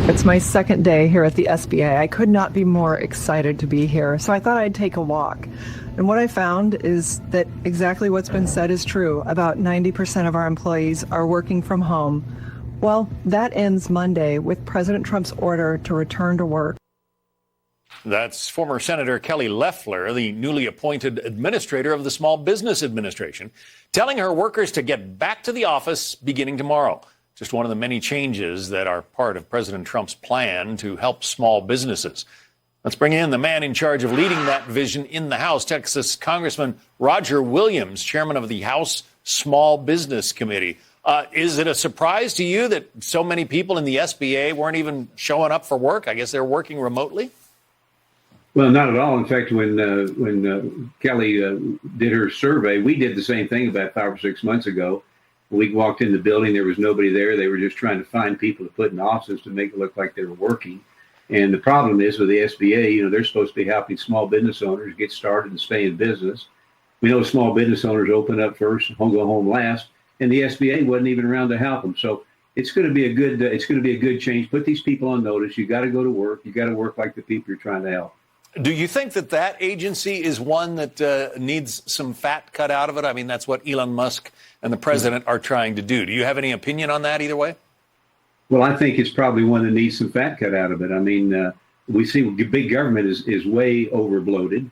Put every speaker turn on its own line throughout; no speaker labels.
It's my second day here at the SBA. I could not be more excited to be here, so I thought I'd take a walk. And what I found is that exactly what's been said is true. About 90% of our employees are working from home. Well, that ends Monday with President Trump's order to return to work.
That's former Senator Kelly Loeffler, the newly appointed administrator of the Small Business Administration, telling her workers to get back to the office beginning tomorrow. Just one of the many changes that are part of President Trump's plan to help small businesses. Let's bring in the man in charge of leading that vision in the House, Texas Congressman Roger Williams, chairman of the House Small Business Committee. Is it a surprise to you that so many people in the SBA weren't even showing up for work? I guess they're working remotely.
Well, not at all. In fact, when Kelly did her survey, we did the same thing about 5 or 6 months ago. We walked in the building, there was nobody there. They were just trying to find people to put in offices to make it look like they were working. And the problem is with the SBA, they're supposed to be helping small business owners get started and stay in business. We know small business owners open up first, go home last, and the SBA wasn't even around to help them. So it's going to be a good change. Put these people on notice. You got to go to work. You got to work like the people you're trying to help.
Do you think that agency is one that needs some fat cut out of it? I mean, that's what Elon Musk and the president are trying to do. Do you have any opinion on that either way?
Well, I think it's probably one that needs some fat cut out of it. I mean, we see big government is way overbloated.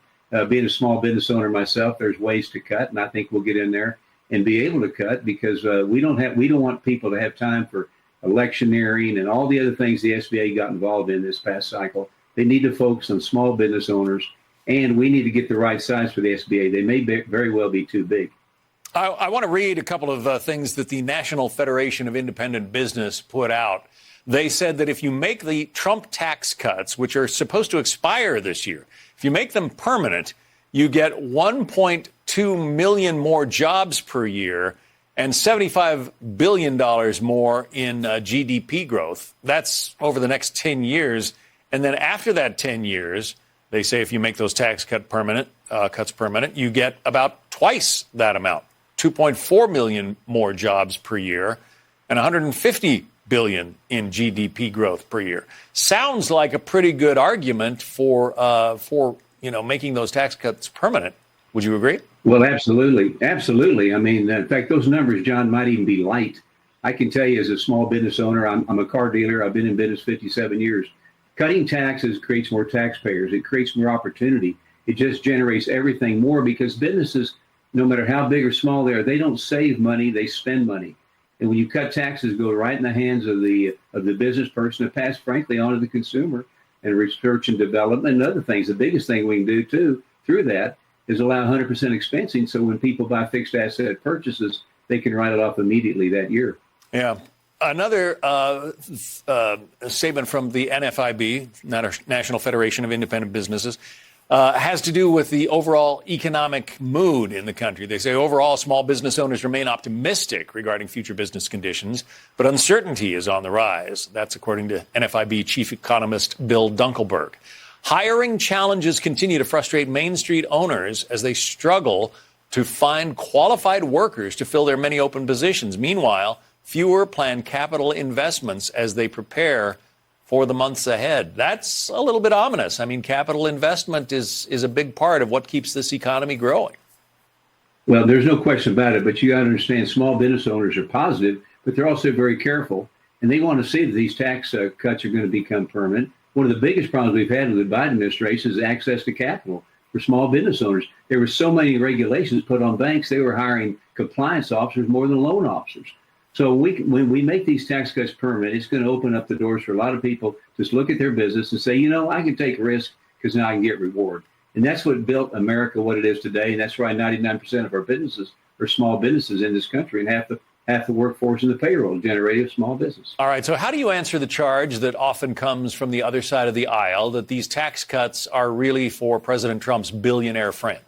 Being a small business owner myself, there's ways to cut, and I think we'll get in there and be able to cut because we don't want people to have time for electioneering and all the other things the SBA got involved in this past cycle. They need to focus on small business owners, and we need to get the right size for the SBA. They may very well be too big.
I want to read a couple of things that the National Federation of Independent Business put out. They said that if you make the Trump tax cuts, which are supposed to expire this year, if you make them permanent, you get 1.2 million more jobs per year and $75 billion more in GDP growth. That's over the next 10 years. And then after that 10 years, they say if you make those tax cuts permanent, you get about twice that amount, 2.4 million more jobs per year and 150 billion in GDP growth per year. Sounds like a pretty good argument for making those tax cuts permanent. Would you agree?
Well, absolutely. I mean, in fact, those numbers, John, might even be light. I can tell you as a small business owner, I'm a car dealer. I've been in business 57 years. Cutting taxes creates more taxpayers. It creates more opportunity. It just generates everything more because businesses, no matter how big or small they are, they don't save money, they spend money. And when you cut taxes, go right in the hands of the business person to pass, frankly, on to the consumer and research and development and other things. The biggest thing we can do, too, through that is allow 100% expensing. So when people buy fixed asset purchases, they can write it off immediately that year.
Yeah. Another statement from the NFIB, National Federation of Independent Businesses, has to do with the overall economic mood in the country. They say overall small business owners remain optimistic regarding future business conditions, but uncertainty is on the rise. That's according to NFIB chief economist Bill Dunkelberg. Hiring challenges continue to frustrate Main Street owners as they struggle to find qualified workers to fill their many open positions. Meanwhile, fewer planned capital investments as they prepare for the months ahead. That's a little bit ominous. I mean, capital investment is a big part of what keeps this economy growing.
Well, there's no question about it, but you got to understand small business owners are positive, but they're also very careful, and they want to see that these tax cuts are going to become permanent. One of the biggest problems we've had with the Biden administration is access to capital for small business owners. There were so many regulations put on banks, they were hiring compliance officers more than loan officers. So when we make these tax cuts permanent, it's going to open up the doors for a lot of people to just look at their business and say, I can take a risk because now I can get reward. And that's what built America what it is today. And that's why 99% of our businesses are small businesses in this country, and half the workforce in the payroll generated a small business.
All right. So how do you answer the charge that often comes from the other side of the aisle that these tax cuts are really for President Trump's billionaire friends?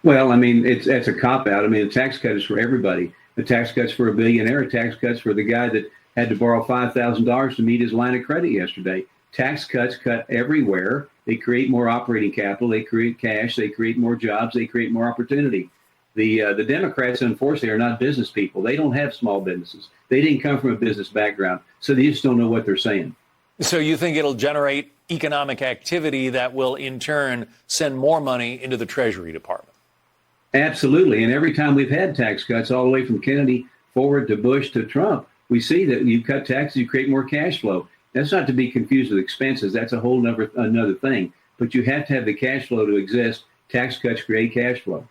Well, I mean, that's a cop-out. I mean, a tax cut is for everybody. The tax cuts for a billionaire, tax cuts for the guy that had to borrow $5,000 to meet his line of credit yesterday. Tax cuts cut everywhere. They create more operating capital. They create cash. They create more jobs. They create more opportunity. The Democrats, unfortunately, are not business people. They don't have small businesses. They didn't come from a business background, so they just don't know what they're saying.
So you think it'll generate economic activity that will, in turn, send more money into the Treasury Department?
Absolutely. And every time we've had tax cuts, all the way from Kennedy forward to Bush to Trump, we see that you cut taxes, you create more cash flow. That's not to be confused with expenses. That's a whole another thing. But you have to have the cash flow to exist. Tax cuts create cash flow.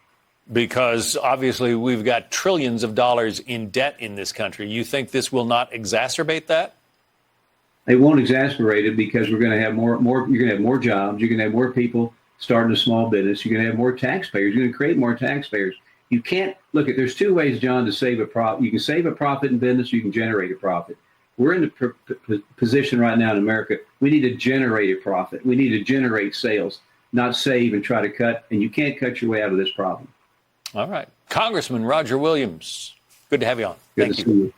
Because obviously we've got trillions of dollars in debt in this country. You think this will not exacerbate that?
It won't exacerbate it because we're going to have more. You're going to have more jobs. You're going to have more people starting a small business. You're going to have more taxpayers. You're going to create more taxpayers. You can't look at. There's two ways, John, to save a profit. You can save a profit in business. Or you can generate a profit. We're in the position right now in America. We need to generate a profit. We need to generate sales, not save and try to cut. And you can't cut your way out of this problem.
All right. Congressman Roger Williams, good to have you on.
Good
Thank
to see you.